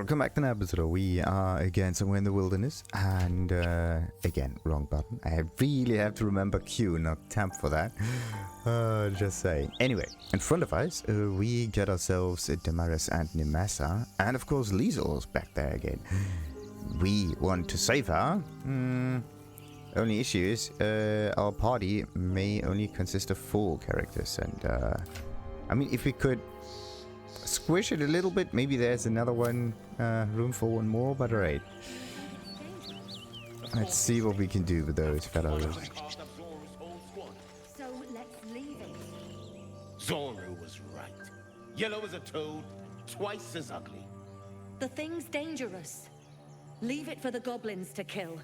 Welcome back to an episode. We are again somewhere in the wilderness, and again, wrong button. I really have to remember Q, not tab for that. Just saying. Anyway, in front of us, we get ourselves Damaris and Nemessa, and of course Lae'zel's back there again. We want to save her. Only issue is our party may only consist of 4 characters, and I mean, if we could squish it a little bit, maybe there's another one, room for one more, but alright. Let's see what we can do with those fellows. So let's leave it. Zoru was right. Yellow as a toad, twice as ugly. The thing's dangerous. Leave it for the goblins to kill.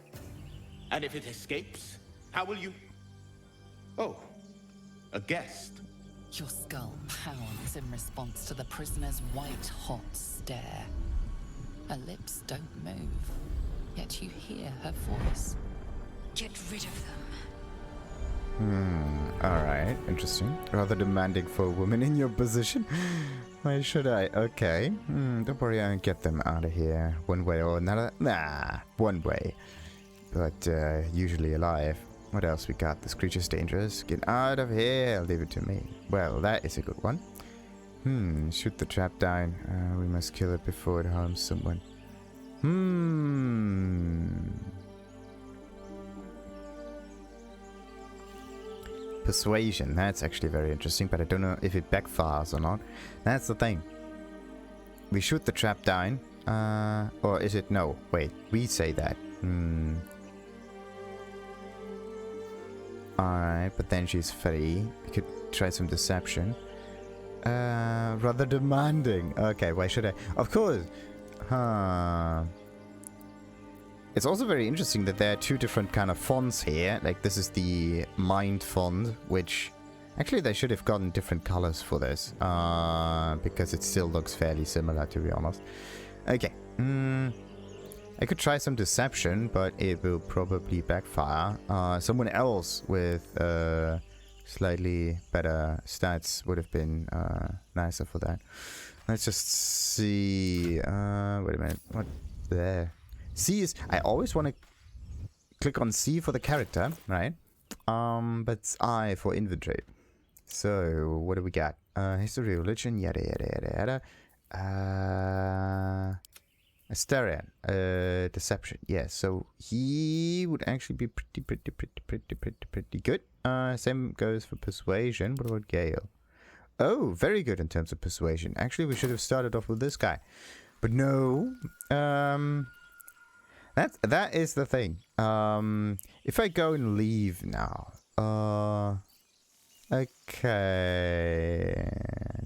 And if it escapes, how will you... Oh, a guest. Your skull pounds in response to the prisoner's white-hot stare. Her lips don't move, yet you hear her voice. Get rid of them. Alright, interesting. Rather demanding for a woman in your position. Why should I? Okay. Don't worry, I'll get them out of here. One way or another. Nah, one way. But usually alive. What else we got? This creature's dangerous. Get out of here. Leave it to me. Well, that is a good one. Shoot the trap down. We must kill it before it harms someone. Persuasion. That's actually very interesting, but I don't know if it backfires or not. That's the thing. We shoot the trap down. Or is it no? Wait, we say that. Alright, but then she's free. We could try some deception. Rather demanding. Okay, why should I? Of course. It's also very interesting that there are 2 different kind of fonts here. Like, this is the mind font, which... Actually, they should have gotten different colors for this. Because it still looks fairly similar, to be honest. Okay. I could try some deception, but it will probably backfire. Someone else with slightly better stats would have been nicer for that. Let's just see. Wait a minute. What there? C is... I always want to click on C for the character, right? But it's I for inventory. So, what do we got? History, religion, yada yada yada. Larian, deception. Yeah, so he would actually be pretty good. Same goes for persuasion. What about Gale? Oh, very good in terms of persuasion. Actually, we should have started off with this guy, but no. That is the thing. If I go and leave now, okay.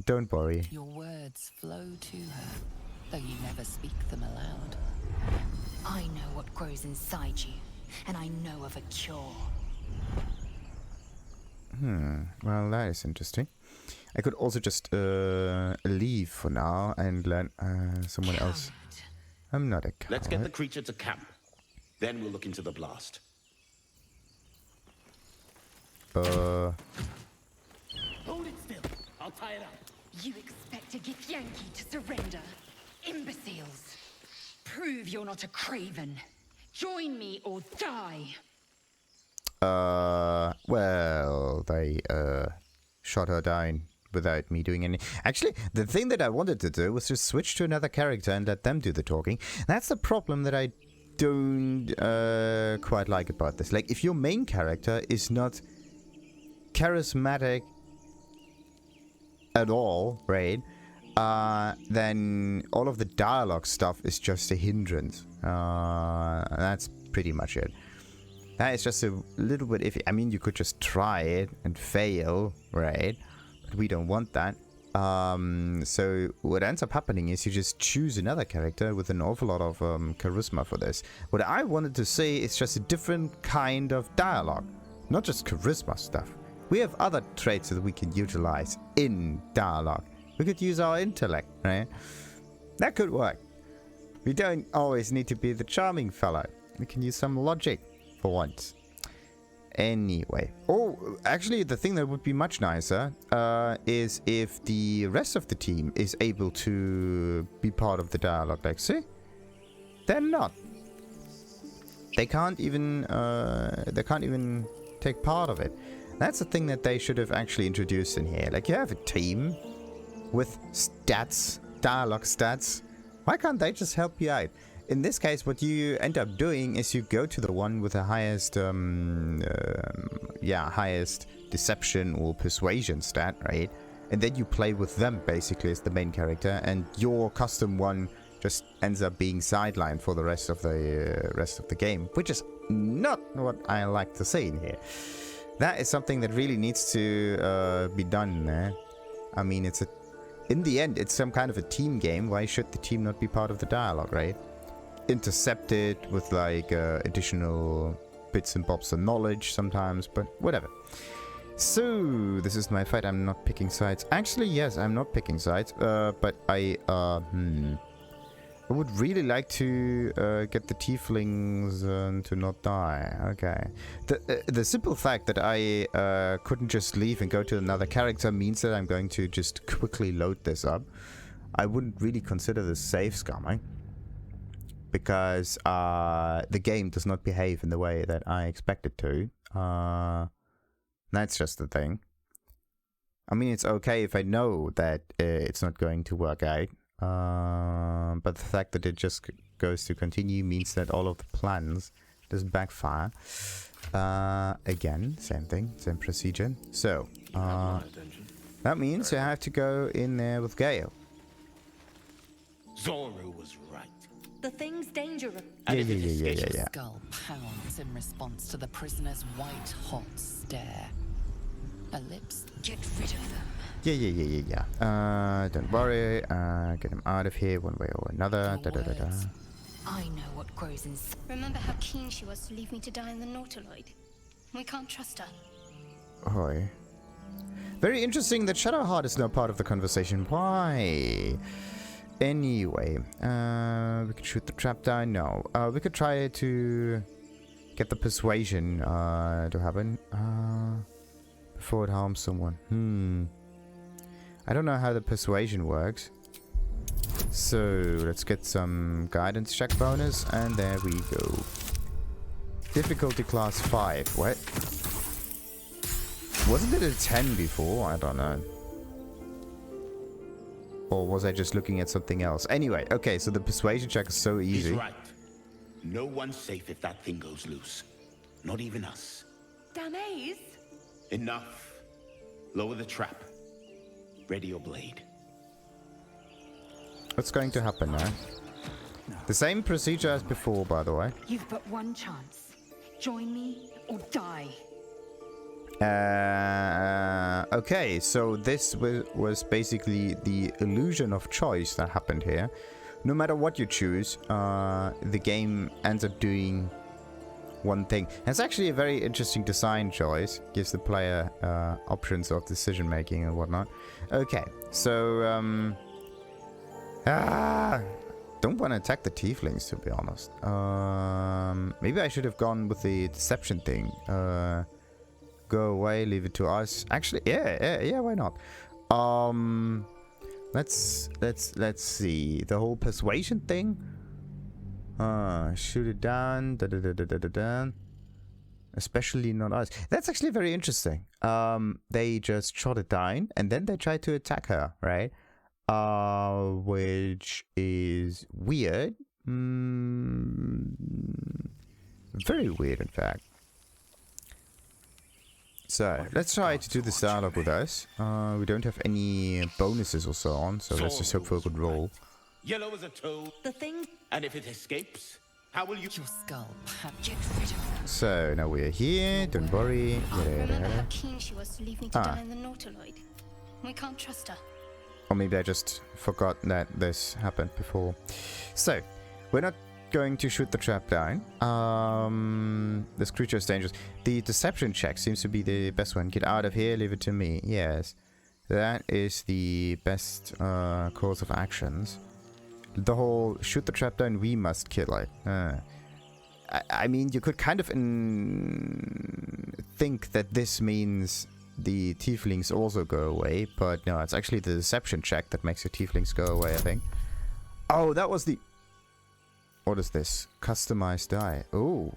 Don't worry. Your words flow to her, though you never speak them aloud. I know what grows inside you, and I know of a cure. Well, that is interesting. I could also just leave for now and let someone else... I'm not a coward. Let's get the creature to camp. Then we'll look into the blast. Hold it still. I'll tie it up. You expect a Githyanki to surrender? Imbeciles! Prove you're not a craven. Join me or die. Well, they shot her down without me doing any... Actually, the thing that I wanted to do was just switch to another character and let them do the talking. That's the problem that I don't quite like about this. Like, if your main character is not charismatic at all, right? Then all of the dialogue stuff is just a hindrance. That's pretty much it. That is just a little bit iffy. I mean, you could just try it and fail, right? But we don't want that. So what ends up happening is you just choose another character with an awful lot of charisma for this. What I wanted to say is just a different kind of dialogue, not just charisma stuff. We have other traits that we can utilize in dialogue. We could use our intellect, right? That could work. We don't always need to be the charming fellow. We can use some logic for once. Anyway. Oh, actually, the thing that would be much nicer is if the rest of the team is able to be part of the dialogue. Like, see? They're not. They can't even take part of it. That's the thing that they should have actually introduced in here. Like, you have a team with stats, dialogue stats. Why can't they just help you out? In this case, what you end up doing is you go to the one with the highest, highest deception or persuasion stat, right? And then you play with them basically as the main character, and your custom one just ends up being sidelined for the rest of the game, which is not what I like to see in here. That is something that really needs to be done there. I mean, in the end, it's some kind of a team game. Why should the team not be part of the dialogue, right? Intercept it with like additional bits and bobs of knowledge sometimes, but whatever. So this is my fight. I'm not picking sides. Actually, yes, I'm not picking sides. But I would really like to get the tieflings to not die. Okay. The simple fact that I couldn't just leave and go to another character means that I'm going to just quickly load this up. I wouldn't really consider this save scumming, because the game does not behave in the way that I expect it to. That's just the thing. I mean, it's okay if I know that it's not going to work out. But the fact that it just goes to continue means that all of the plans just backfire. Again, same thing, same procedure. So, that means I have to go in there with Gale. Zoro was right. The thing's dangerous. Yeah. Skull pounds in response to the prisoner's white-hot stare. Her lips. Get rid of them. Yeah. Don't worry. Get him out of here one way or another. I know what grows in. Remember how keen she was to leave me to die in the Nautiloid? We can't trust her. Hoi. Very interesting that Shadowheart is now part of the conversation. Why? Anyway, we could shoot the trap down. No, we could try to get the persuasion to happen before it harms someone. I don't know how the persuasion works. So let's get some guidance check bonus, and there we go. Difficulty class 5. What? Wasn't it a 10 before? I don't know. Or was I just looking at something else? Anyway, okay, so the persuasion check is so easy. He's right. No one's safe if that thing goes loose. Not even us. Damaze? Enough. Lower the trap. Ready your blade. What's going to happen now? The same procedure as before, by the way. You've but one chance. Join me or die. Okay, so this was basically the illusion of choice that happened here. No matter what you choose, the game ends up doing one thing. And it's actually a very interesting design choice. Gives the player options of decision making and whatnot. Okay, so don't want to attack the tieflings, to be honest. Maybe I should have gone with the deception thing. Go away, leave it to us. Actually, yeah, why not? Let's see. The whole persuasion thing. Shoot it down. Especially not us. That's actually very interesting. They just shot it down and then they tried to attack her, right? Which is weird. Very weird, in fact. So, let's try to do this dialogue with us. We don't have any bonuses or so on, so let's just hope for a good roll. Yellow as a toad. The thing. And if it escapes, how will you? Your skull. Get rid of them. So, now we're here, don't worry. Remember how keen she was to leave me to die in the Nautiloid? We can't trust her. Or maybe I just forgot that this happened before. So, we're not going to shoot the trap down. This creature is dangerous. The deception check seems to be the best one. Get out of here, leave it to me. Yes. That is the best course of actions. The whole shoot the trap down, we must kill it. I mean, you could kind of think that this means the tieflings also go away, but no, it's actually the deception check that makes your tieflings go away, I think. Oh, that was the... What is this? Customized die. Oh.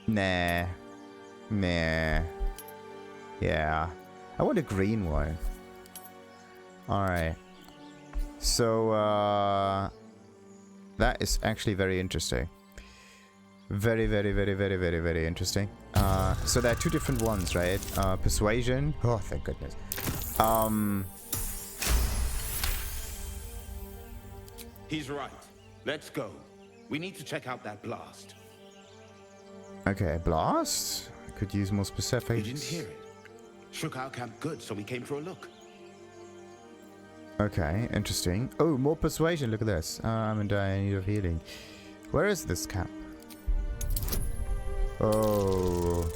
Nah. Nah. Yeah. I want a green one. Alright. So, that is actually very interesting. Very, very, very, very, very, very interesting. So there are two different ones, right? Persuasion. Oh, thank goodness. He's right. Let's go. We need to check out that blast. Okay, blast? I could use more specifics. You didn't hear it. Shook our camp good, so we came for a look. Okay, interesting. Oh, more persuasion. Look at this. I'm in dire need of healing. Where is this camp? Oh.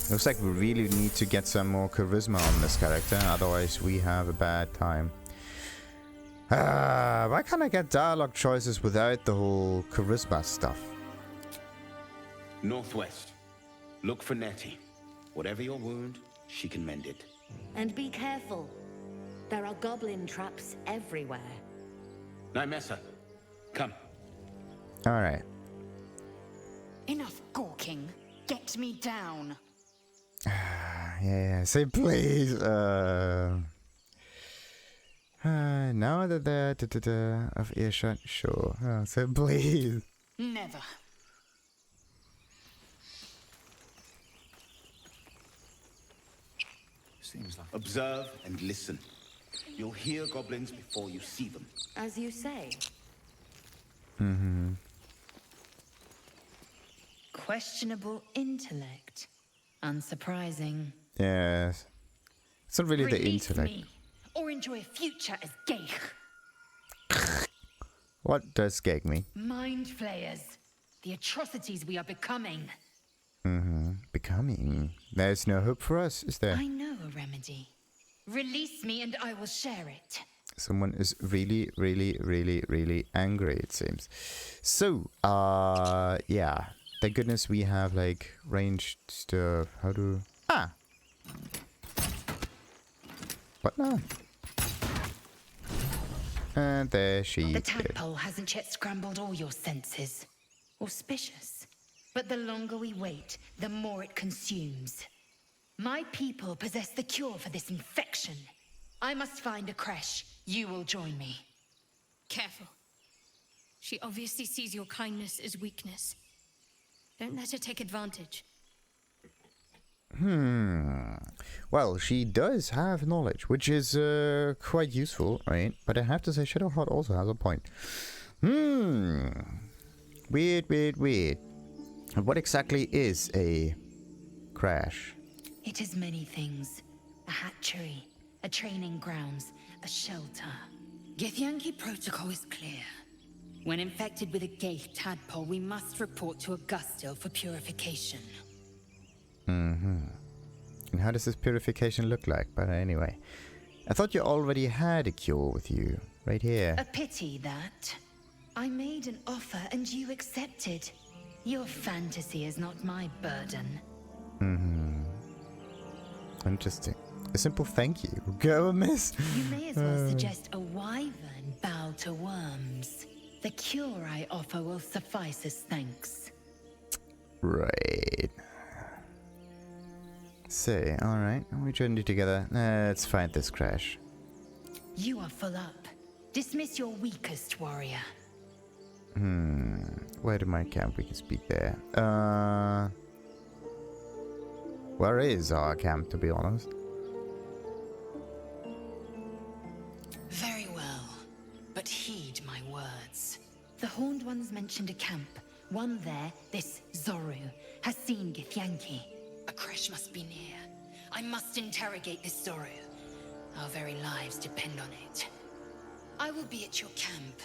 Looks like we really need to get some more charisma on this character, otherwise we have a bad time. Why can't I get dialogue choices without the whole charisma stuff? Northwest. Look for Nettie. Whatever your wound, she can mend it. And be careful. There are goblin traps everywhere. Nymessa, come. Alright. Enough gawking. Get me down. Yeah, say please. Now that they're of earshot, sure. Say please. Never. Seems like... Observe and listen. You'll hear goblins before you see them. As you say. Mm-hmm. Questionable intellect. Unsurprising. Yes. It's not really the Release intellect. me, or enjoy a future as geich. What does gag me? Mind flayers. The atrocities we are becoming. Mm-hmm. Becoming. There's no hope for us, is there? I know a remedy. Release me and I will share it. Someone is really, really, really, really angry, it seems. So, yeah. Thank goodness we have, like, ranged stuff. How to... Ah! What now? And there she The is. tadpole hasn't yet scrambled all your senses. Auspicious. But the longer we wait, the more it consumes. My people possess the cure for this infection. I must find a creche. You will join me. Careful. She obviously sees your kindness as weakness. Don't let her take advantage. Well, she does have knowledge, which is quite useful, right? But I have to say, Shadowheart also has a point. Weird, weird, weird. What exactly is a crash? It is many things. A hatchery, a training grounds, a shelter. Githyanki protocol is clear. When infected with a gate tadpole, we must report to Augustil for purification. And how does this purification look like? But anyway, I thought you already had a cure with you, right here. A pity that. I made an offer and you accepted. Your fantasy is not my burden. Interesting. A simple thank you. Go, miss. You may as well suggest a wyvern bow to worms. The cure I offer will suffice as thanks. Right. So, alright. We journey together. Let's find this crash. You are full up. Dismiss your weakest warrior. Where to my camp? We can speak there. Where is our camp, to be honest? Very well, but heed my words. The Horned Ones mentioned a camp. One there, this Zoru, has seen Githyanki. A creche must be near. I must interrogate this Zoru. Our very lives depend on it. I will be at your camp.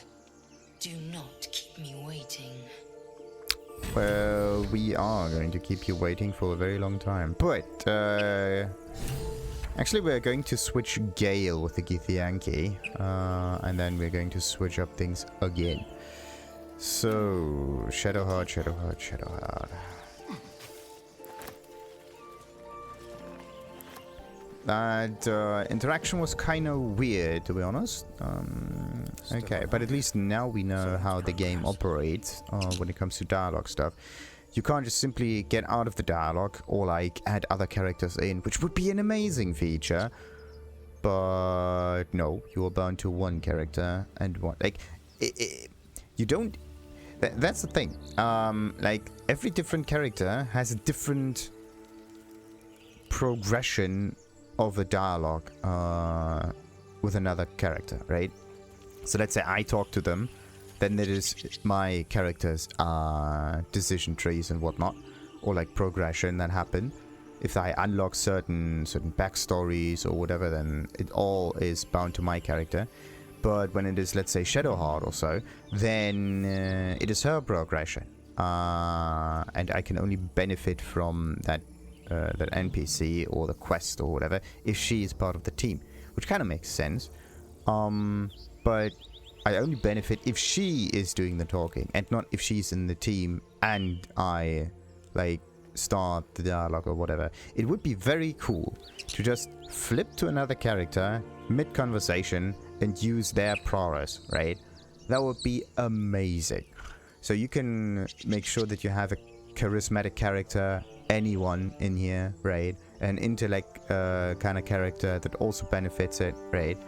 Do not keep me waiting. Well, we are going to keep you waiting for a very long time. But, actually we're going to switch Gale with the Githyanki. And then we're going to switch up things again. So, Shadowheart, Shadowheart, Shadowheart. That interaction was kind of weird, to be honest. Okay, but at least now we know how the game operates when it comes to dialogue stuff. You can't just simply get out of the dialogue or like add other characters in, which would be an amazing feature. But no, you are bound to one character and one. Like, you don't. That's the thing. Like every different character has a different progression of a dialogue with another character, right? So let's say I talk to them, then there is my character's decision trees and whatnot, or like progression that happen. If I unlock certain backstories or whatever, then it all is bound to my character. But when it is, let's say, Shadowheart or so, then it is her progression, and I can only benefit from that NPC or the quest or whatever if she is part of the team, which kind of makes sense. But I only benefit if she is doing the talking and not if she's in the team and I like start the dialogue or whatever. It would be very cool to just flip to another character mid-conversation and use their prowess, right? That would be amazing. So you can make sure that you have a charismatic character, anyone in here, right? An intellect kind of character that also benefits it, right?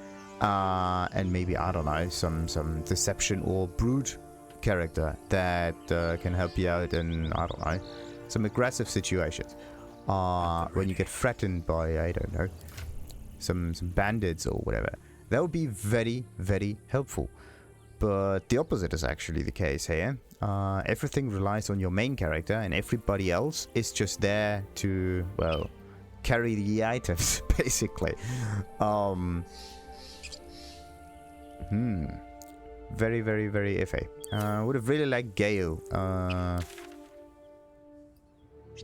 And maybe, I don't know, some deception or brute character that can help you out in, I don't know, some aggressive situations. When you get threatened by, I don't know, some bandits or whatever. That would be very, very helpful. But the opposite is actually the case here. Everything relies on your main character and everybody else is just there to, well, carry the items, basically. Very, very, very iffy. Would have really liked Gale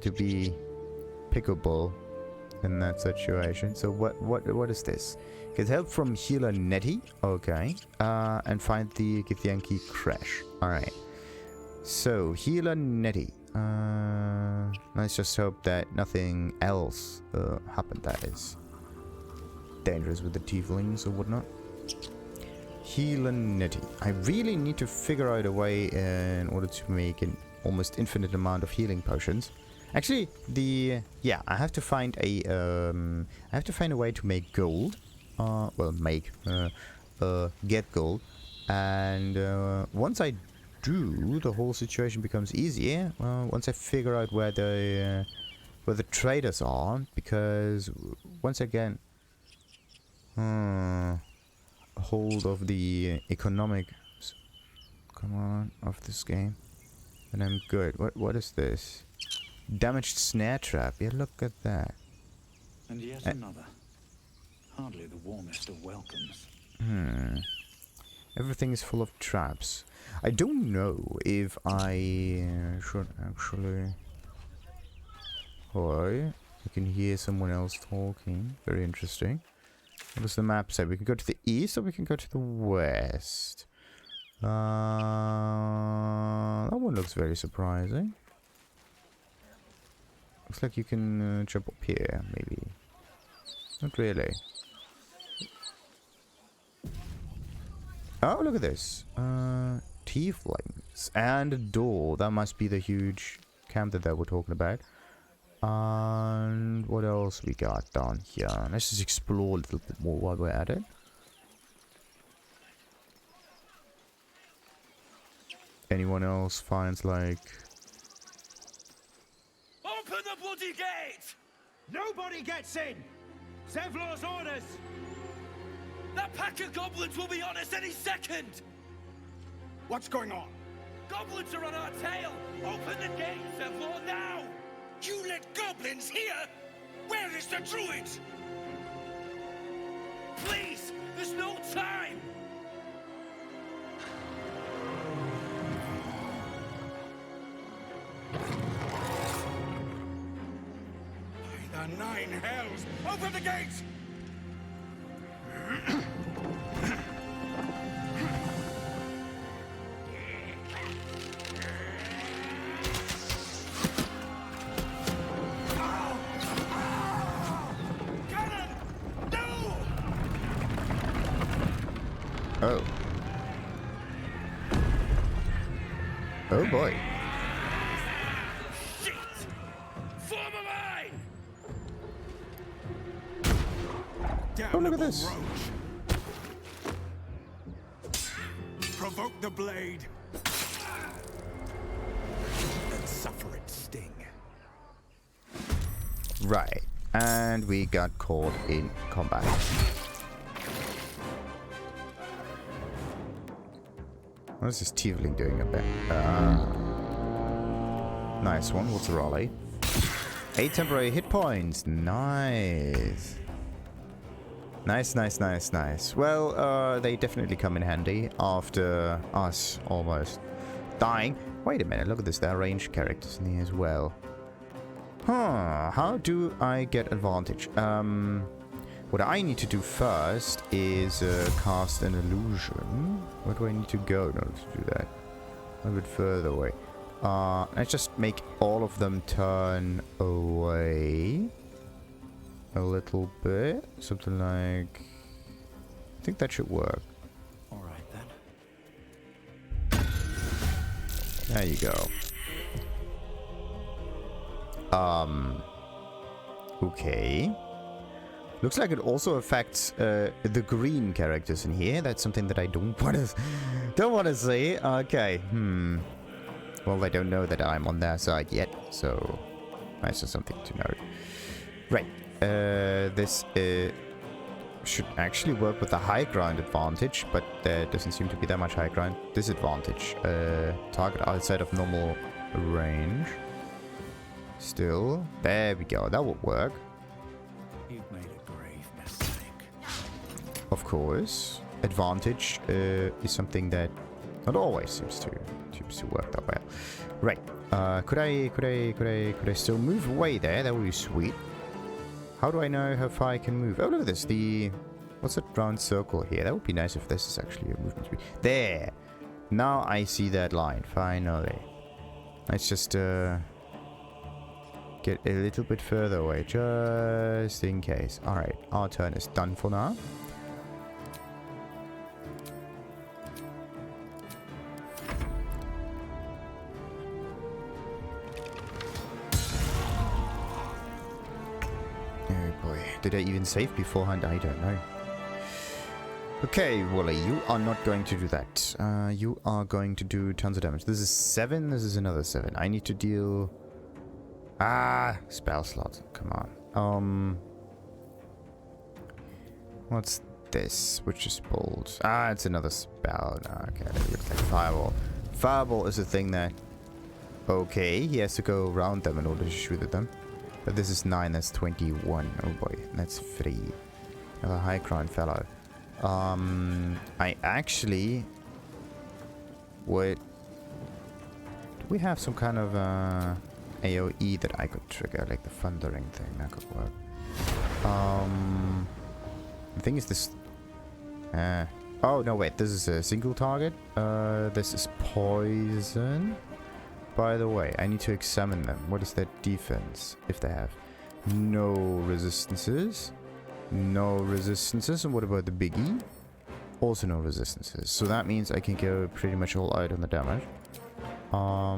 to be pickable in that situation. So what is this? Get help from healer Nettie. Okay. And find the Githyanki crash. Alright. So healer Nettie. Let's just hope that nothing else happened that is dangerous with the tieflings or whatnot. Healer Nettie. I really need to figure out a way in order to make an almost infinite amount of healing potions. Actually, I have to find a way to make gold. Get gold. And once I do, the whole situation becomes easier. Once I figure out where the traders are, because once again, hold of the economic of this game, and I'm good. What is this? Damaged snare trap. Yeah, look at that. And yet another. Hardly the warmest of welcomes. Everything is full of traps. I don't know if I should actually... Hi. I can hear someone else talking. Very interesting. What does the map say? We can go to the east or we can go to the west. That one looks very surprising. Looks like you can jump up here, maybe. Not really. Oh, look at this. Tieflings. And a door. That must be the huge camp that they were talking about. And what else we got down here? Let's just explore a little bit more while we're at it. Anyone else finds like... Open the bloody gate! Nobody gets in! Zevlor's orders! That pack of goblins will be on us any second! What's going on? Goblins are on our tail! Open the gate, Zevlor, now! You let goblins here? Where is the druid? Please! There's no time! By the nine hells! Open the gates! Oh boy. Shit! Form a line! Oh, look at this. Roach. Provoke the blade. And suffer its sting. Right. And we got caught in combat. What is this tiefling doing up there? Nice one. What's a raleigh? 8 temporary hit points. Nice. Nice, nice, nice, nice. Well, they definitely come in handy after us almost dying. Wait a minute, look at this. There are ranged characters in here as well. Huh, how do I get advantage? What I need to do first is cast an illusion. Where do I need to go in order to do that? A bit further away. Let's just make all of them turn away. A little bit. Something like... I think that should work. Alright then. There you go. Okay. Looks like it also affects the green characters in here. That's something that I don't want to see. Okay. Well, they don't know that I'm on their side yet, so that's just something to note. Right. This should actually work with the high ground advantage, but there doesn't seem to be that much high ground disadvantage. Target outside of normal range. Still. There we go. That would work. You've made a grave mistake. Of course. Advantage is something that not always seems to work that well. Right. Could I still move away there? That would be sweet. How do I know how far I can move? Oh, look at this. What's that round circle here? That would be nice if this is actually a movement speed. There. Now I see that line. Finally. Let's just get a little bit further away, just in case. Alright, our turn is done for now. Oh boy, did I even save beforehand? I don't know. Okay, Wooly, you are not going to do that. You are going to do tons of damage. This is 7, this is another 7. I need to deal... spell slot. Come on. What's this? Which is bold? It's another spell. Okay, that looks like fireball. Fireball is a thing that... Okay, he has to go around them in order to shoot at them. But this is 9, that's 21. Oh boy, that's 3. Another high ground fellow. I actually would... Do we have some kind of AoE that I could trigger, like the thundering thing? That could work. The thing is this... oh, no, wait. This is a single target. This is poison. By the way, I need to examine them. What is their defense, if they have? No resistances. No resistances. And what about the biggie? Also no resistances. So that means I can go pretty much all out on the damage. I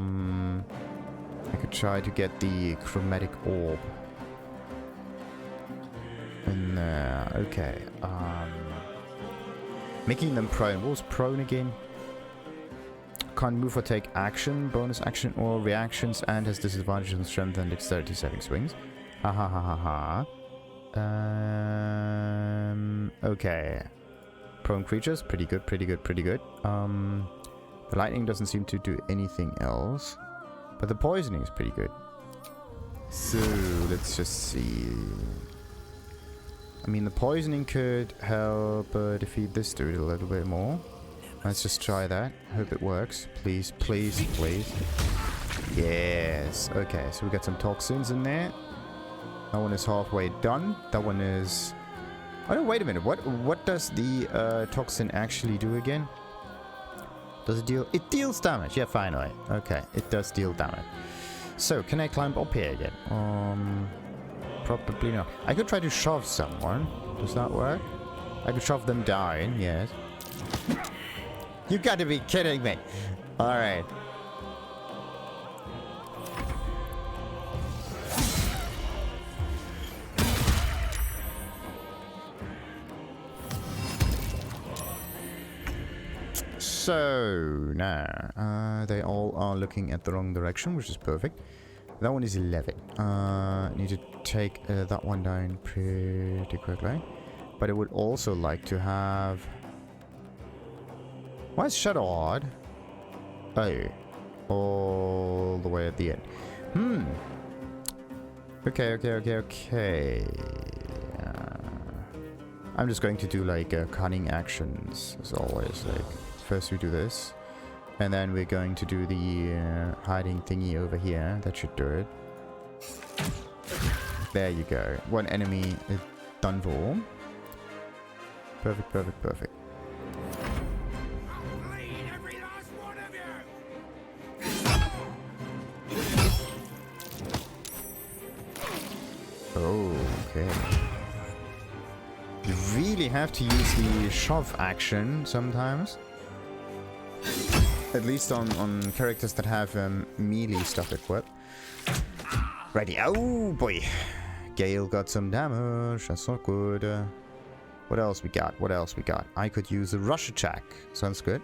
could try to get the chromatic orb in there. Okay. Making them prone. What was prone again? Can't move or take action, bonus action, or reactions, and has disadvantage on strength and dexterity saving swings. Ha ha ha ha ha. Okay. Prone creatures, pretty good, pretty good, pretty good. The lightning doesn't seem to do anything else. But the poisoning is pretty good. So, let's just see. I mean, the poisoning could help defeat this dude a little bit more. Let's just try that. Hope it works. Please, please, please. Yes. Okay, so we got some toxins in there. That one is halfway done. That one is... Oh, no, wait a minute. What does the toxin actually do again? Does it deal... It deals damage. Yeah, finally. Okay, it does deal damage. So, can I climb up here again? Probably not. I could try to shove someone. Does that work? I could shove them down, yes. You gotta be kidding me. Alright. So, now, they all are looking at the wrong direction, which is perfect. That one is 11. Need to take that one down pretty quickly. But I would also like to have... Why is Shadow odd? Oh. All the way at the end. Okay. I'm just going to do like cunning actions as always. Like first we do this, and then we're going to do the hiding thingy over here. That should do it. There you go. One enemy is done for. Perfect. Okay. You really have to use the shove action sometimes. At least on characters that have melee stuff equipped. Ready. Oh boy. Gale got some damage. That's not good. What else we got? I could use a rush attack. Sounds good.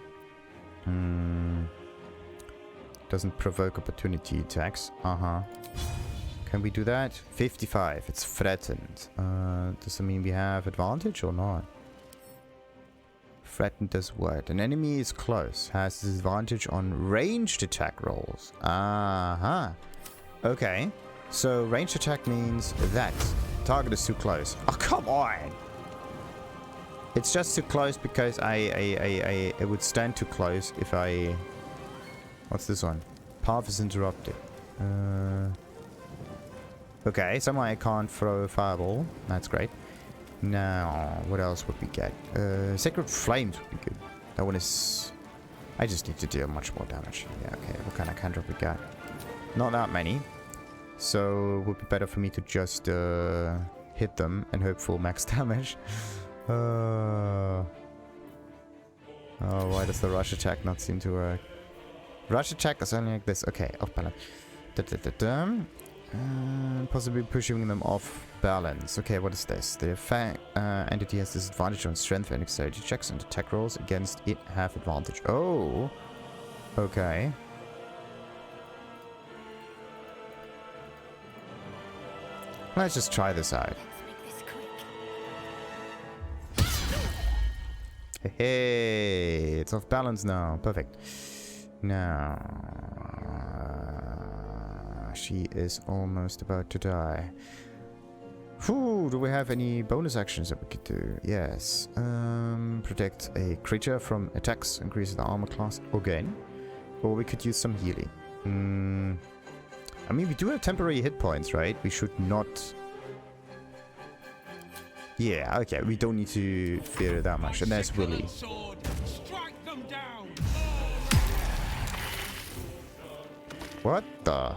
Doesn't provoke opportunity attacks. Can we do that? 55. It's threatened. Does it mean we have advantage or not? Threatened does what? An enemy is close. Has disadvantage on ranged attack rolls. Okay. So ranged attack means that target is too close. Oh, come on! It's just too close because I would stand too close if I... What's this one? Path is interrupted. Okay, somehow I can't throw a fireball. That's great. Now, what else would we get? Sacred Flames would be good. That one is... I just need to deal much more damage. Yeah, okay. What kind of cantrip we got? Not that many. So, it would be better for me to just hit them and hope for max damage. Oh, why does the rush attack not seem to work? Rush attack is only like this. Okay, off balance. Possibly pushing them off balance. Okay, what is this? The effect entity has disadvantage on strength and dexterity checks, and attack rolls against it have advantage. Oh, okay. Let's just try this out. Hey, it's off balance now. Perfect. Now, she is almost about to die. Whew, do we have any bonus actions that we could do? Yes. Protect a creature from attacks, increase the armor class again. Or we could use some healing. I mean, we do have temporary hit points, right? We should not... Yeah, okay, we don't need to fear that much. And there's Willy. What the...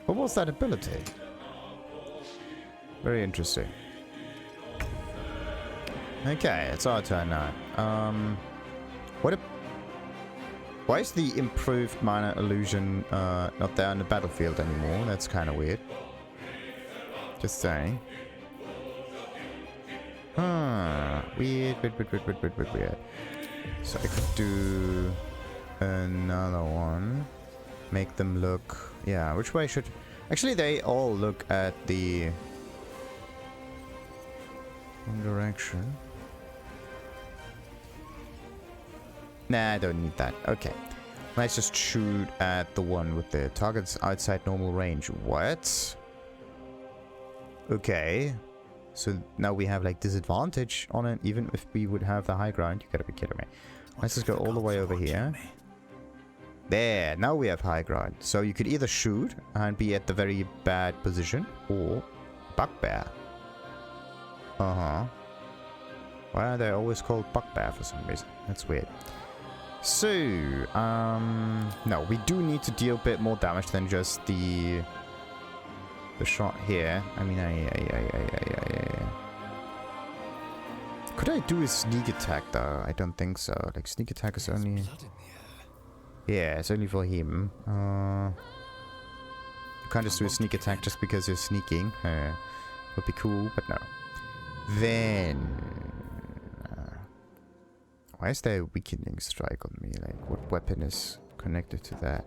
What was that ability? Very interesting. Okay, it's our turn now. Why is the improved minor illusion not there on the battlefield anymore? That's kind of weird. Just saying. Weird. So I could do another one. Make them look... Yeah, which way should... Actually, they all look at the... wrong direction. Nah, I don't need that. Okay. Let's just shoot at the one with the targets outside normal range. What? Okay. So now we have like disadvantage on it, even if we would have the high ground. You gotta be kidding me. Let's just go all the way over here. There, now we have high ground. So you could either shoot and be at the very bad position, or bugbear. Why are they always called bugbear for some reason? That's weird. So, no, we do need to deal a bit more damage than just the shot here. I mean, could I do a sneak attack though? I don't think so. Like, sneak attack is only... Yeah, it's only for him. You can't just do a sneak attack just because you're sneaking. Would be cool, but no. Then... Why is there a weakening strike on me? Like, what weapon is connected to that?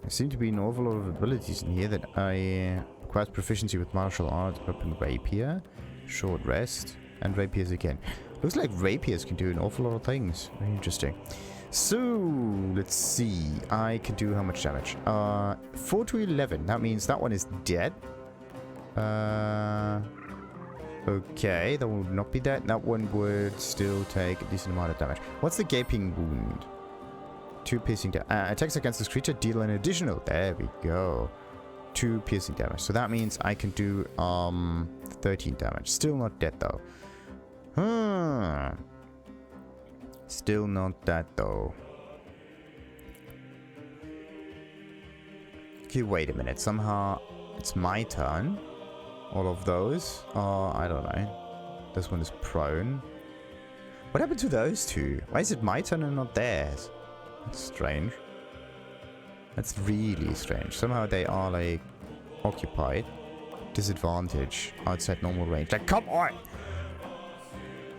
There seem to be an awful lot of abilities in here that I requires proficiency with martial arts, weapon rapier, short rest, and rapiers again. Looks like rapiers can do an awful lot of things. Very interesting. So, let's see. I can do how much damage? 4 to 11. That means that one is dead. Okay, that would not be dead. That one would still take a decent amount of damage. What's the gaping wound? 2 piercing damage. Attacks against this creature deal an additional. There we go. 2 piercing damage. So that means I can do 13 damage. Still not dead though. Still not dead though. Okay, wait a minute. Somehow it's my turn. All of those. I don't know. This one is prone. What happened to those two? Why is it my turn and not theirs? That's strange. That's really strange. Somehow they are like occupied. Disadvantage outside normal range. Like, come on!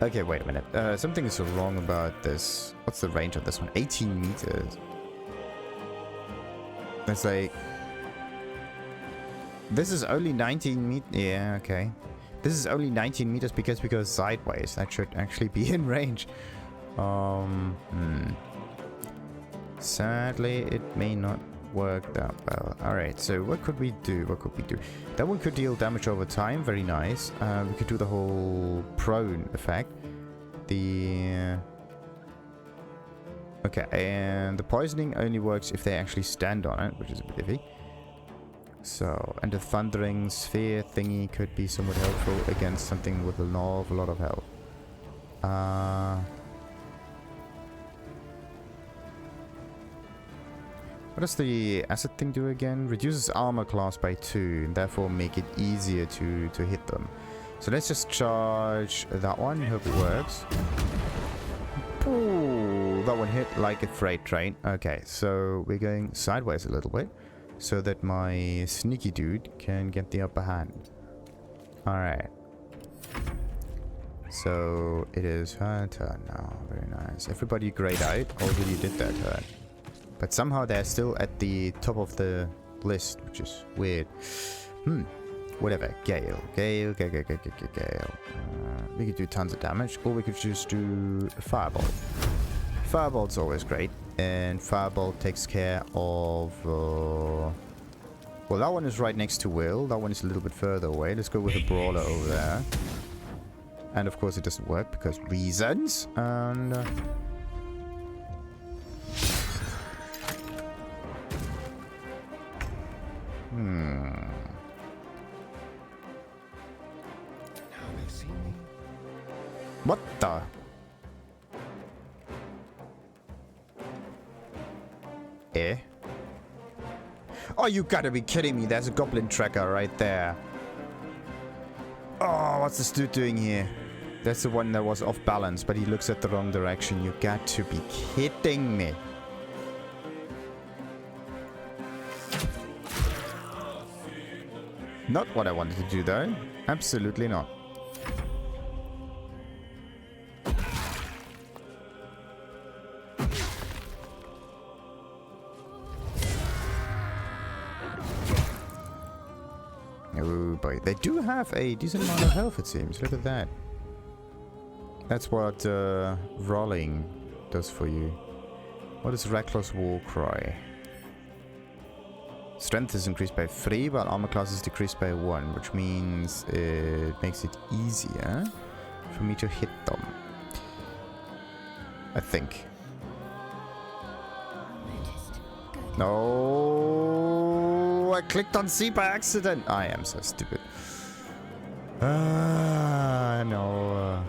Okay, wait a minute. Something is wrong about this. What's the range of this one? 18 meters. That's like... This is only 19 meters. Yeah, okay. This is only 19 meters because we go sideways. That should actually be in range. Sadly, it may not work that well. Alright, so what could we do? What could we do? That one could deal damage over time. Very nice. We could do the whole prone effect. Okay, and the poisoning only works if they actually stand on it, which is a bit iffy. So, and the thundering sphere thingy could be somewhat helpful against something with an awful lot of health. What does the acid thing do again? Reduces armor class by 2 and therefore make it easier to hit them. So let's just charge that one. Hope it works. Ooh, that one hit like a freight train. Okay, so we're going sideways a little bit so that my sneaky dude can get the upper hand. Alright. So it is her turn now. Very nice. Everybody grayed out. Already did their turn. But somehow they're still at the top of the list, which is weird. Whatever. Gale. We could do tons of damage, or we could just do a Fireball. Fireball's always great, and Fireball takes care of... well, that one is right next to Wyll. That one is a little bit further away. Let's go with a Brawler over there. And of course it doesn't work, because reasons. And... What the? Eh? Oh, you gotta be kidding me. There's a goblin tracker right there. Oh, what's this dude doing here? That's the one that was off balance, but he looks at the wrong direction. You got to be kidding me. Not what I wanted to do, though. Absolutely not. Oh boy, they do have a decent amount of health, it seems. Look at that. That's what rolling does for you. What is Reckless Warcry? Strength is increased by 3, but armor class is decreased by 1, which means it makes it easier for me to hit them. I think. No, I clicked on C by accident. I am so stupid. No.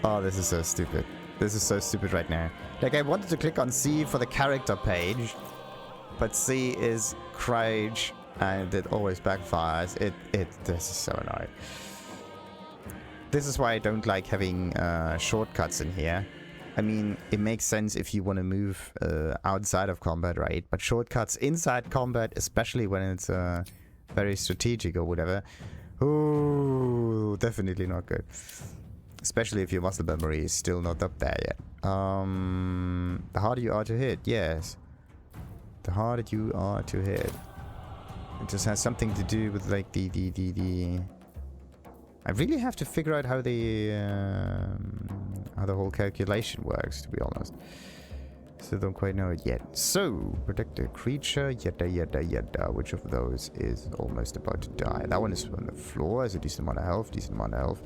Oh, this is so stupid. This is so stupid right now. Like, I wanted to click on C for the character page, but C is crouch, and it always backfires. This is so annoying. This is why I don't like having shortcuts in here. I mean, it makes sense if you want to move outside of combat, right? But shortcuts inside combat, especially when it's very strategic or whatever, ooh, definitely not good. Especially if your muscle memory is still not up there yet. The harder you are to hit, yes. The harder you are to hit. It just has something to do with like the I really have to figure out how the whole calculation works, to be honest. Still don't quite know it yet. So, protect a creature, yada yada yada. Which of those is almost about to die? That one is on the floor, has a decent amount of health, decent amount of health.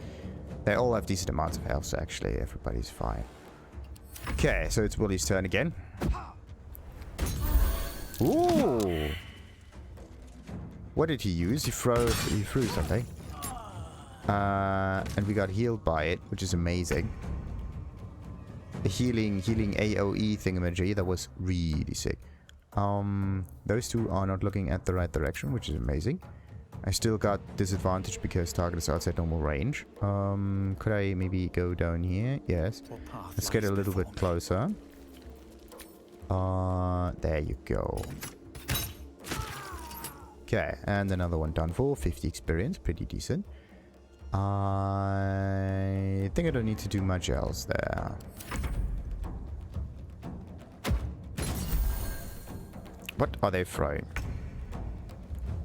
They all have decent amounts of health, so actually everybody's fine. Okay, so it's Willy's turn again. Ooh! What did he use? He threw something. And we got healed by it, which is amazing. The healing AoE thingamajig, that was really sick. Those two are not looking at the right direction, which is amazing. I still got disadvantage because target is outside normal range. Could I maybe go down here? Yes. Let's get a little bit closer. There you go. Okay, and another one done for 50 experience, pretty decent. I think I don't need to do much else there. What are they throwing?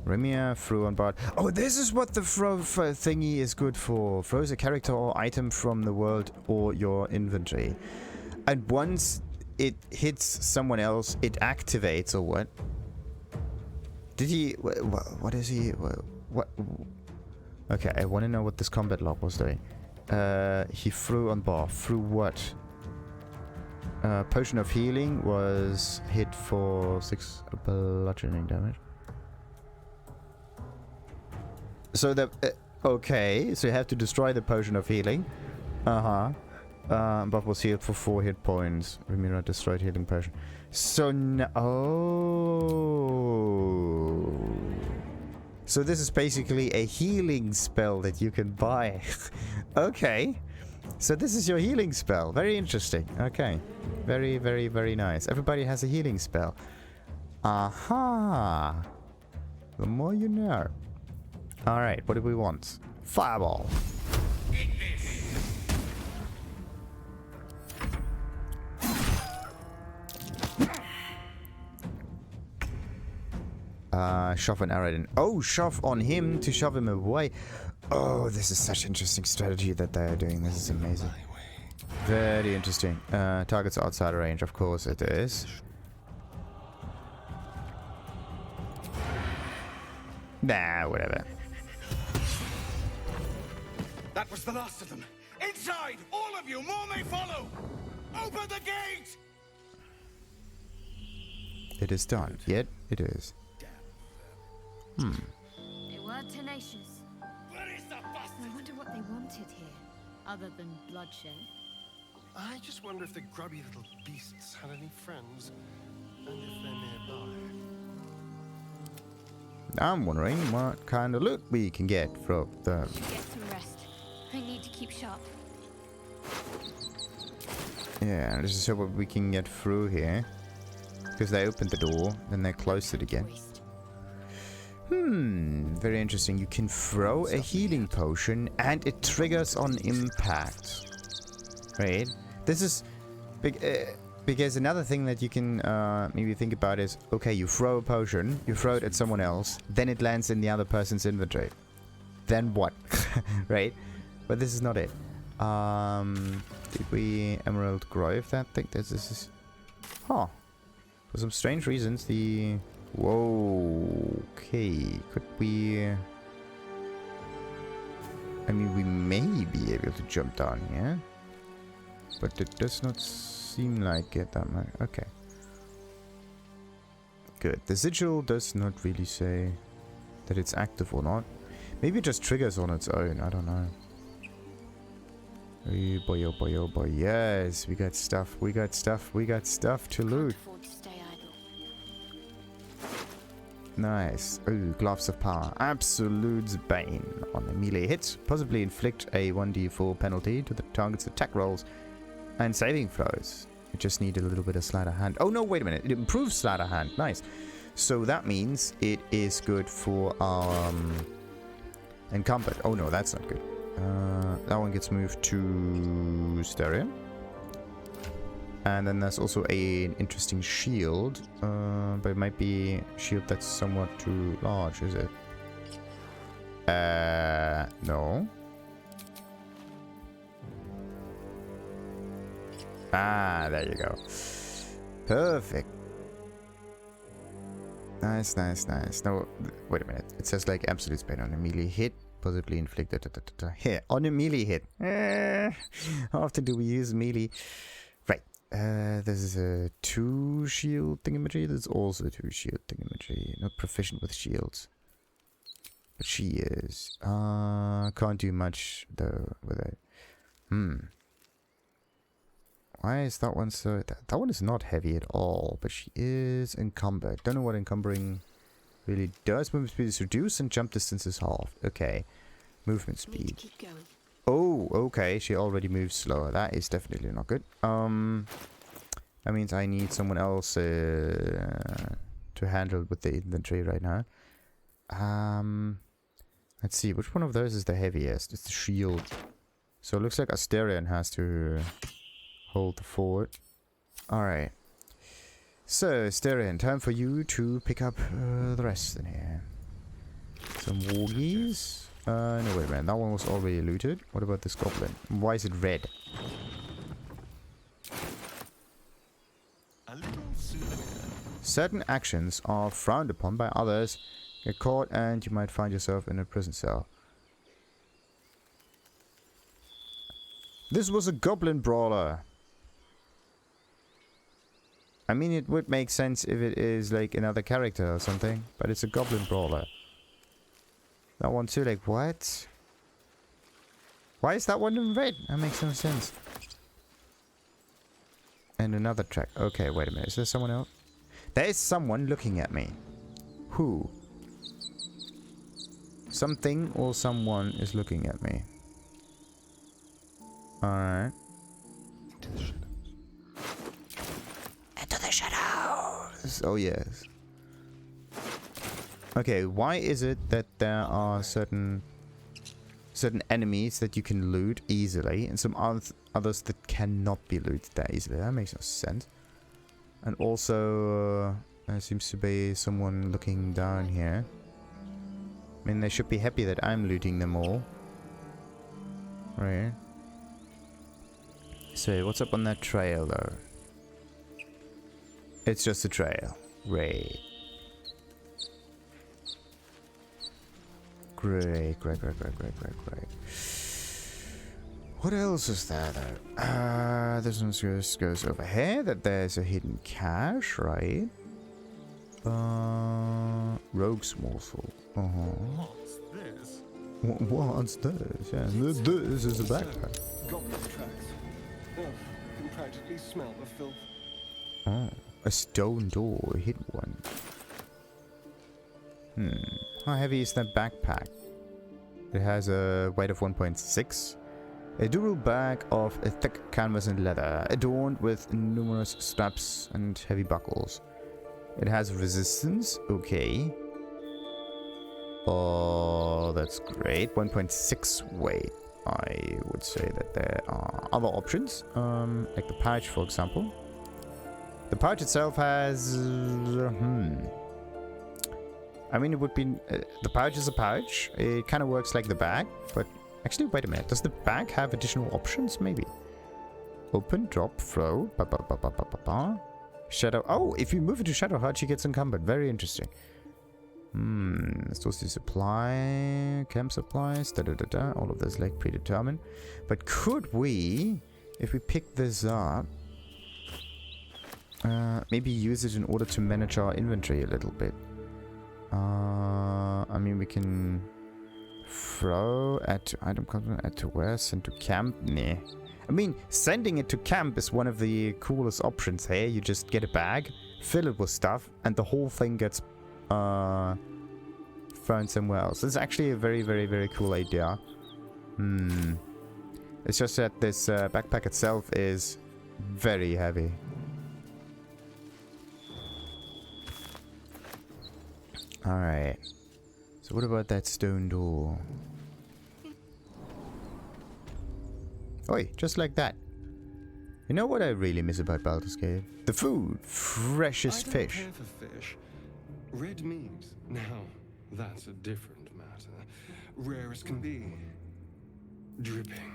Remia threw on Bard. Oh, this is what the throw thingy is good for. Throws a character or item from the world or your inventory. And once it hits someone else, it activates or what? Did he... What is he... What... Okay, I want to know what this combat log was doing. He threw on bar. Threw what? Potion of healing was hit for 6 bludgeoning damage. So the... okay, so you have to destroy the potion of healing. Buff was healed for 4 hit points. Remira destroyed healing potion. So no... Oh... So this is basically a healing spell that you can buy. Okay. So this is your healing spell. Very interesting. Okay. Very, very, very nice. Everybody has a healing spell. Aha. The more you know. Alright, what do we want? Fireball. Shove an arrow in. Oh, shove on him to shove him away. Oh, this is such interesting strategy that they are doing. This is amazing. Very interesting. Targets outside range, of course it is. Nah, whatever. That was the last of them. Inside! All of you! More may follow! Open the gate! It is done. Yet it is. They were tenacious. Where is the bastard? I wonder what they wanted here, other than bloodshed. I just wonder if the grubby little beasts had any friends, and if they're nearby. I'm wondering what kind of loot we can get from them. Get some rest. I need to keep sharp. Yeah, this is what we can get through here. Because they opened the door, then they closed it again. Very interesting. You can throw a healing potion and it triggers on impact. Right? This is big, because another thing that you can maybe think about is, okay, you throw a potion, you throw it at someone else, then it lands in the other person's inventory. Then what? Right? But this is not it. Did we Emerald Grove that thing? This is... Huh. For some strange reasons, the... Whoa, okay, could we... I mean, we may be able to jump down here. But it does not seem like it that much. Okay. Good. The sigil does not really say that it's active or not. Maybe it just triggers on its own, I don't know. Oh boy, oh boy, oh boy. Yes, we got stuff, we got stuff, we got stuff to loot. Nice. Oh, Gloves of Power. Absolute Bane. On a melee hit, possibly inflict a 1d4 penalty to the target's attack rolls and saving throws. You just need a little bit of sleight of hand. Oh no, wait a minute. It improves sleight of hand. Nice. So that means it is good for encumbered. Oh no, that's not good. That one gets moved to Stereo. And then there's also an interesting shield. But it might be a shield that's somewhat too large, is it? No. Ah, there you go. Perfect. Nice, nice, nice. No, wait a minute. It says like absolute pain on a melee hit. Possibly inflicted. Here, on a melee hit. How often do we use melee? Right. This is a 2 shield thingamajig. There's also 2 shield thingamajig. Not proficient with shields. But she is. Can't do much though with it. Why is that one so... That one is not heavy at all, but she is encumbered. Don't know what encumbering really does. Movement speed is reduced and jump distance is halved. Okay. Movement speed. Keep going. Oh, okay. She already moves slower. That is definitely not good. That means I need someone else to handle with the inventory right now. Let's see. Which one of those is the heaviest? It's the shield. So it looks like Asterion has to... hold the fort. Alright. So, Styrian, time for you to pick up the rest in here. Some wargies. No, wait a minute. That one was already looted. What about this goblin? Why is it red? A little souvenir. Certain actions are frowned upon by others. Get caught and you might find yourself in a prison cell. This was a goblin brawler. I mean, it would make sense if it is like another character or something, but it's a goblin brawler. That one too, like, what? Why is that one in red? That makes no sense. And another track. Okay, wait a minute. Is there someone else? There is someone looking at me. Who? Something or someone is looking at me. Alright. Into the shadows! Oh yes. Okay, why is it that there are certain enemies that you can loot easily and some others that cannot be looted that easily? That makes no sense. And also, there seems to be someone looking down here. I mean, they should be happy that I'm looting them all. Right. So, what's up on that trail, though? It's just a trail. Great. Great. What else is there, though? This one just goes over here, that there's a hidden cache, right? Rogue's morsel. What's this? What's this? Yeah, this is a backpack. Goblin's tracks. Oh, I can practically smell the filth. Oh, a stone door, a hidden one. How heavy is that backpack? It has a weight of 1.6. A durable bag of a thick canvas and leather, adorned with numerous straps and heavy buckles. It has resistance, okay. Oh, that's great. 1.6 weight. I would say that there are other options, like the pouch, for example. The pouch itself has... I mean, it would be... the pouch is a pouch. It kind of works like the bag, but... Actually, wait a minute. Does the bag have additional options? Maybe. Open, drop, throw. Shadow. Oh, if you move it to Shadow Heart, she gets encumbered. Very interesting. Supposed to supply, camp supplies, all of this like predetermined. But could we, if we pick this up, maybe use it in order to manage our inventory a little bit? I mean, we can throw, add to item content, add to where, send to camp. Nah. I mean, sending it to camp is one of the coolest options here. You just get a bag, fill it with stuff, and the whole thing gets thrown somewhere else. It's actually a very, very, very cool idea. It's just that this backpack itself is very heavy. Alright. So what about that stone door? Oi, just like that. You know what I really miss about Baldur's Gate? The food. Freshest fish. I don't care for fish. Red meat. Now, that's a different matter. Rare as can be. Dripping.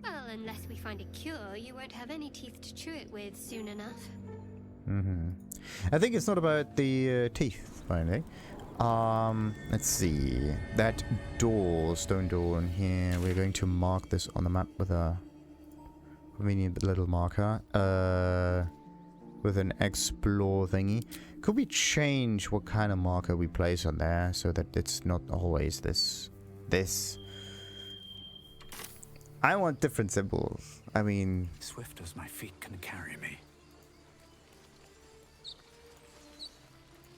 Well, unless we find a cure, you won't have any teeth to chew it with soon enough. I think it's not about the teeth, finally. Let's see. That door, stone door in here, we're going to mark this on the map with a convenient little marker. With an explore thingy. Could we change what kind of marker we place on there so that it's not always this? I want different symbols. I mean... Swift as my feet can carry me.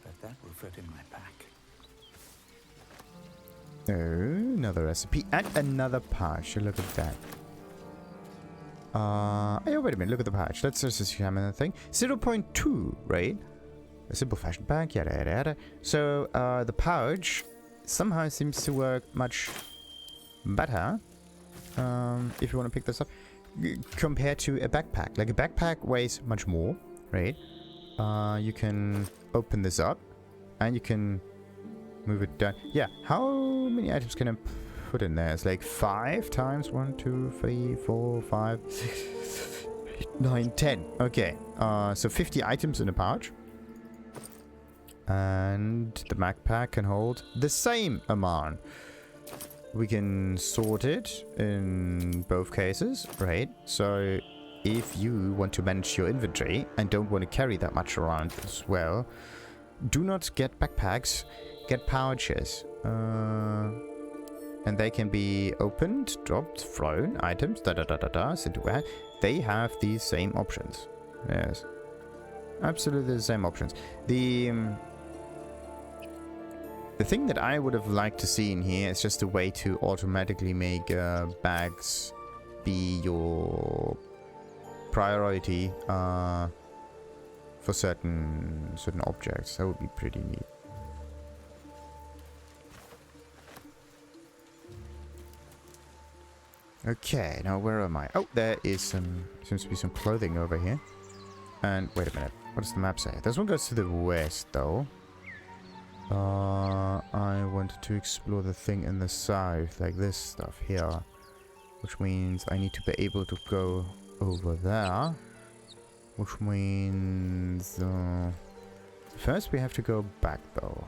But that will fit in my pack. Oh, another recipe and another pouch. Look at that. Oh, wait a minute. Look at the pouch. Let's just examine the thing. 0.2, right? A simple fashion pack. Yada yada yada. So the pouch somehow seems to work much better. If you want to pick this up, compared to a backpack. Like a backpack weighs much more, right? You can open this up and you can move it down. Yeah, how many items can I put in there? It's like 5 times 1, 2, 3, 4, 5, 6, 8, 9, 10. Okay, so 50 items in a pouch. And the backpack can hold the same amount. We can sort it in both cases, right? So if you want to manage your inventory and don't want to carry that much around as well, do not get backpacks, get pouches. And they can be opened, dropped, thrown, items, sent to where. They have these same options. Yes. Absolutely the same options. The thing that I would have liked to see in here is just a way to automatically make bags be your priority for certain objects. That would be pretty neat. Okay, now where am I? Oh, there is seems to be some clothing over here. And wait a minute, what does the map say? This one goes to the west, though. I wanted to explore the thing in the south, like this stuff here. Which means I need to be able to go over there. Which means... first we have to go back, though.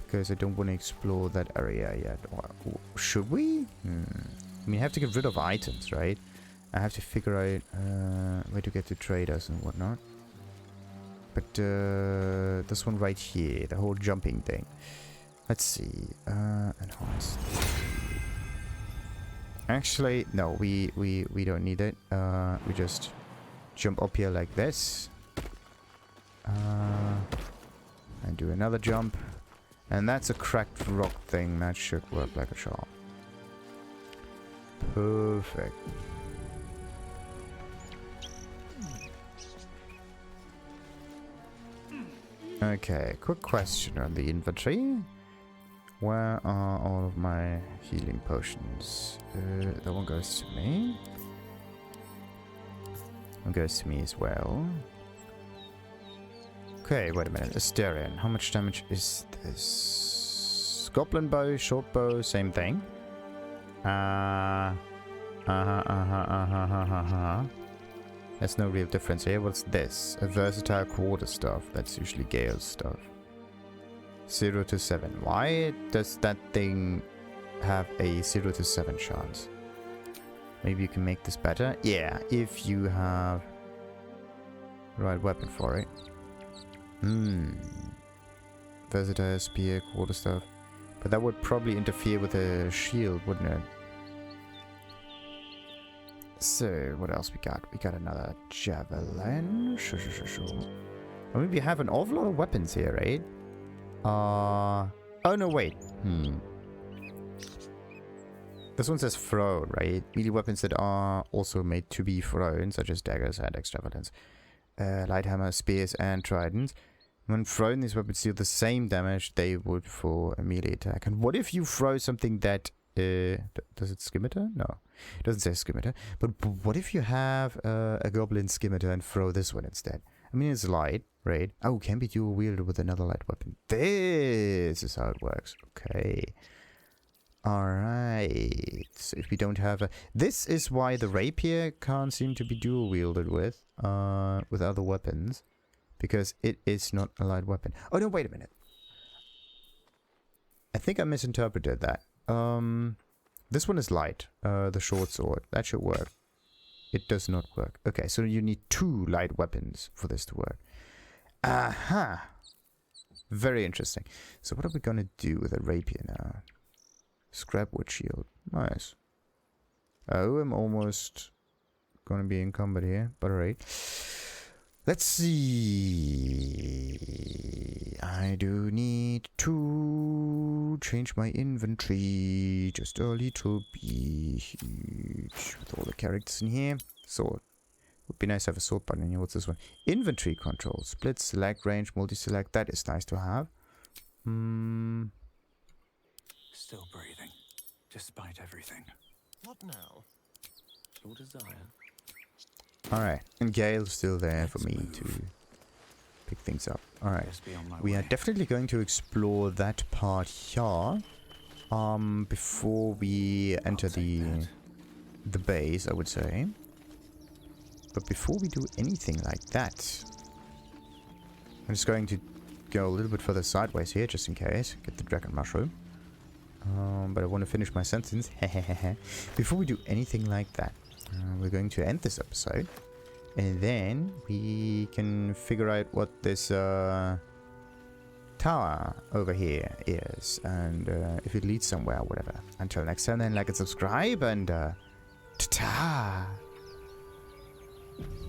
Because I don't want to explore that area yet. Or, should we? I mean, I have to get rid of items, right? I have to figure out where to get to traders and whatnot. But this one right here, the whole jumping thing. Let's see. Enhanced. Actually, no, we don't need it. We just jump up here like this. And do another jump. And that's a cracked rock thing. That should work like a charm. Perfect. Okay, quick question on the inventory. Where are all of my healing potions? That one goes to me. One goes to me as well. Okay, wait a minute. Asterion. How much damage is this? Goblin bow, short bow, same thing. There's no real difference here. What's this? A versatile quarter staff. That's usually Gale's stuff. 0 to 7. Why does that thing have a 0 to 7 chance? Maybe you can make this better? Yeah, if you have the right weapon for it. Versatile spear, quarter staff. But that would probably interfere with a shield, wouldn't it? So, what else we got? We got another javelin. Sure. I mean, we have an awful lot of weapons here, right? Oh, no, wait. This one says thrown, right? Melee weapons that are also made to be thrown, such as daggers and javelins, light hammer, spears, and tridents. When thrown, these weapons deal the same damage they would for a melee attack. And what if you throw something that Does it scimitar? No, it doesn't say scimitar. But what if you have a goblin scimitar and throw this one instead? I mean, it's light, right? Oh, can be dual wielded with another light weapon. This is how it works. Okay. Alright. So if we don't have a... This is why the rapier can't seem to be dual wielded with other weapons. Because it is not a light weapon. Oh no, wait a minute. I think I misinterpreted that. This one is light. The short sword. That should work. It does not work. Okay, so you need 2 light weapons for this to work. Aha! Very interesting. So what are we gonna do with a rapier now? Scrap wood shield. Nice. Oh, I'm almost gonna be encumbered here, but alright. Let's see. I do need to change my inventory just a little bit with all the characters in here. Sword. Would be nice to have a sword button in here. What's this one? Inventory control. Split, select, range, multi-select. That is nice to have. Still breathing, despite everything. What now? Your desire. Alright, and Gale's still there for me to pick things up. Alright, we are definitely going to explore that part here before we enter the base, I would say. But before we do anything like that, I'm just going to go a little bit further sideways here, just in case. Get the dragon mushroom. But I want to finish my sentence. Before we do anything like that, we're going to end this episode, and then we can figure out what this tower over here is, and if it leads somewhere or whatever. Until next time, then like and subscribe, and ta-ta!